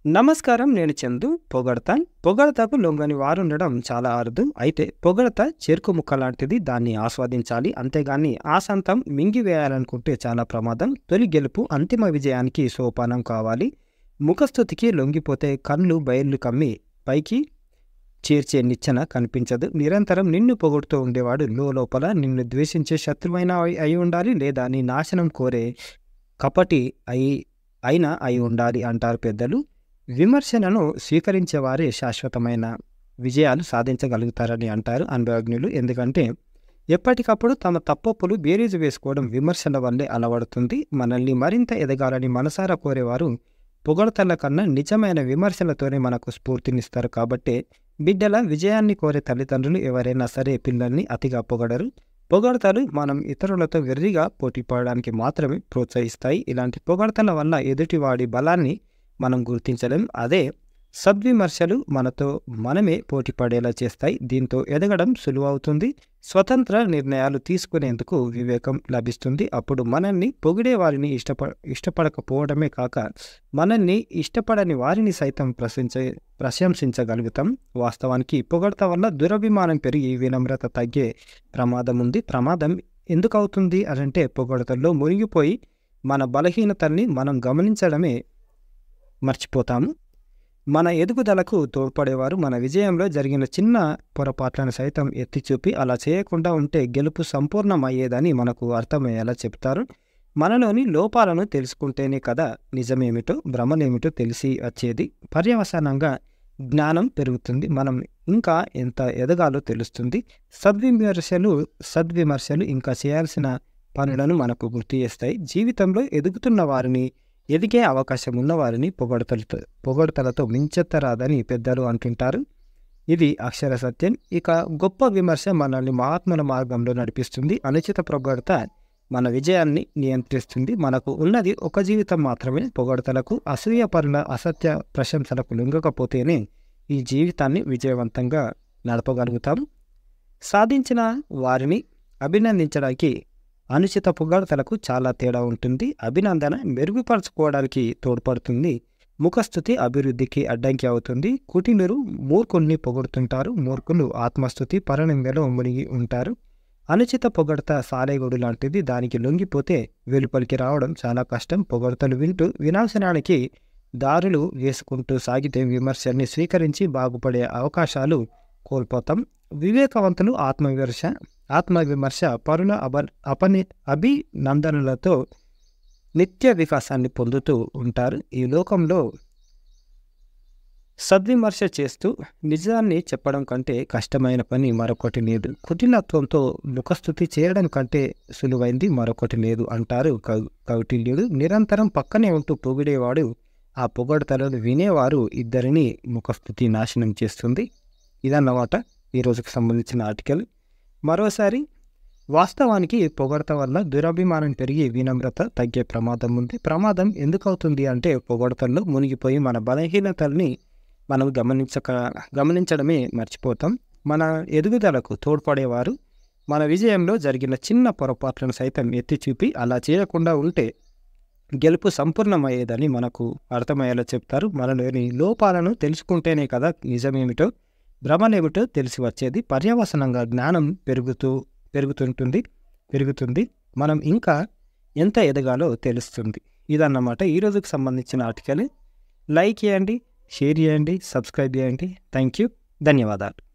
నమస్కారం. నేను చందు. పొగడతకు లొంగని వారుండడం చాలా అరుదు. అయితే పొగడత చెరుకు ముక్క లాంటిది. దాన్ని ఆస్వాదించాలి. అంతేగాని ఆశాంతం మింగివేయాలనుకుంటే చాలా ప్రమాదం. తొలి గెలుపు అంతిమ విజయానికి సోపానం కావాలి. ముఖస్తుతికి లొంగిపోతే కళ్ళు బయళ్ళు కమ్మి పైకి చేర్చే నిచ్చెన కనిపించదు. నిరంతరం నిన్ను పొగుడుతూ ఉండేవాడు లోపల నిన్ను ద్వేషించే శత్రువైనా అయి ఉండాలి, లేదా నీ నాశనం కోరే కపటి అయినా అయి ఉండాలి అంటారు పెద్దలు. విమర్శలను స్వీకరించేవారే శాశ్వతమైన విజయాలు సాధించగలుగుతారని అంటారు అనుభవజ్ఞులు. ఎందుకంటే ఎప్పటికప్పుడు తమ తప్పొప్పులు బేరీజు వేసుకోవడం విమర్శల వల్లే అలవడుతుంది. మనల్ని మరింత ఎదగాలని మనసారా కోరేవారు పొగడతల కన్నా నిజమైన విమర్శలతోనే మనకు స్ఫూర్తినిస్తారు. కాబట్టే బిడ్డల విజయాన్ని కోరే తల్లిదండ్రులు ఎవరైనా సరే పిల్లల్ని అతిగా పొగడరు. పొగడతలు మనం ఇతరులతో వెర్రిగా పోటీ పడడానికి మాత్రమే ప్రోత్సహిస్తాయి. ఇలాంటి పొగడతల వల్ల ఎదుటివాడి బలాన్ని మనం గుర్తించలేం. అదే సద్విమర్శలు మనతో మనమే పోటీ పడేలా చేస్తాయి. దీంతో ఎదగడం సులువవుతుంది. స్వతంత్ర నిర్ణయాలు తీసుకునేందుకు వివేకం లభిస్తుంది. అప్పుడు మనల్ని పొగిడే వారిని ఇష్టపడకపోవడమే కాక మనల్ని ఇష్టపడని వారిని సైతం ప్రశంసించగలుగుతాం. వాస్తవానికి పొగడత వల్ల దురభిమానం పెరిగి వినమ్రత తగ్గే ప్రమాదం ఉంది. ప్రమాదం ఎందుకు అవుతుంది అనంటే పొగడతల్లో మునిగిపోయి మన బలహీనతల్ని మనం గమనించడమే మర్చిపోతాము. మన ఎదుగుదలకు తోడ్పడేవారు మన విజయంలో జరిగిన చిన్న పొరపాట్లను సైతం ఎత్తిచూపి అలా చేయకుండా ఉంటే గెలుపు సంపూర్ణమయ్యేదని మనకు అర్థమయ్యేలా చెప్తారు. మనలోని లోపాలను తెలుసుకుంటేనే కదా నిజమేమిటో భ్రమలేమిటో తెలిసి వచ్చేది. పర్యవసానంగా జ్ఞానం పెరుగుతుంది. మనం ఇంకా ఎంత ఎదగాలో తెలుస్తుంది. సద్విమర్శలు ఇంకా చేయాల్సిన పనులను మనకు గుర్తు చేస్తాయి. జీవితంలో ఎదుగుతున్న వారిని, ఎదిగే అవకాశం ఉన్నవారిని పొగడతలతో మించెత్తరాదని పెద్దలు అంటుంటారు. ఇది అక్షర సత్యం. ఇక గొప్ప విమర్శ మనల్ని మహాత్ముల మార్గంలో నడిపిస్తుంది. అనుచిత పొగడత మన విజయాన్ని నియంత్రిస్తుంది. మనకు ఉన్నది ఒక జీవితం మాత్రమే. పొగడతలకు, అసూయపరుల అసత్య ప్రశంసలకు లొంగకపోతేనే ఈ జీవితాన్ని విజయవంతంగా నడపగలుగుతాం. సాధించిన వారిని అభినందించడానికి అనుచిత పొగడతలకు చాలా తేడా ఉంటుంది. అభినందన మెరుగుపరచుకోవడానికి తోడ్పడుతుంది. ముఖస్థుతి అభివృద్ధికి అడ్డంకి అవుతుంది. కుటిలురు మూర్ఖుల్ని పొగుడుతుంటారు. మూర్ఖులు ఆత్మస్థుతి పరనిందలో మునిగి ఉంటారు. అనుచిత పొగడత సాలెగొడు లాంటిది. దానికి లొంగిపోతే వెలుపలికి రావడం చాలా కష్టం. పొగడతలు వింటూ వినాశనానికి దారులు వేసుకుంటూ సాగితే విమర్శల్ని స్వీకరించి బాగుపడే అవకాశాలు కోల్పోతాం. వివేకవంతులు ఆత్మవిమర్శ పరుల అభినందనలతో నిత్య వికాసాన్ని పొందుతూ ఉంటారు. ఈ లోకంలో సద్విమర్శ చేస్తూ నిజాన్ని చెప్పడం కంటే కష్టమైన పని మరొకటి లేదు. కుటిలత్వంతో ముఖస్థుతి చేయడం కంటే సులువైంది మరొకటి లేదు అంటారు కౌటిల్యుడు. నిరంతరం పక్కనే ఉంటూ పొగిడేవాడు, ఆ పొగడతలను వినేవారు ఇద్దరిని ముఖస్థుతి నాశనం చేస్తుంది. ఇదన్నమాట ఈరోజుకు సంబంధించిన ఆర్టికల్. మరోసారి వాస్తవానికి పొగడత వల్ల దురభిమానం పెరిగి వినమ్రత తగ్గే ప్రమాదం ఉంది. ప్రమాదం ఎందుకు అవుతుంది అంటే పొగడతల్లో మునిగిపోయి మన బలహీనతల్ని మనం గమనించడమే మర్చిపోతాం. మన ఎదుగుదలకు తోడ్పడేవారు మన విజయంలో జరిగిన చిన్న పొరపాట్లను సైతం ఎత్తి చూపి అలా చేయకుండా ఉంటే గెలుపు సంపూర్ణమయ్యేదని మనకు అర్థమయ్యేలా చెప్తారు. మనలోని లోపాలను తెలుసుకుంటేనే కదా నిజమేమిటో భ్రమలేమిటో తెలిసి వచ్చేది. పర్యవసనంగా జ్ఞానం పెరుగుతుంది. మనం ఇంకా ఎంత ఎదగాలో తెలుస్తుంది. ఇదన్నమాట ఈరోజుకు సంబంధించిన ఆర్టికల్. లైక్ చేయండి, షేర్ చేయండి, సబ్స్క్రైబ్ చేయండి. Thank you. ధన్యవాదాలు.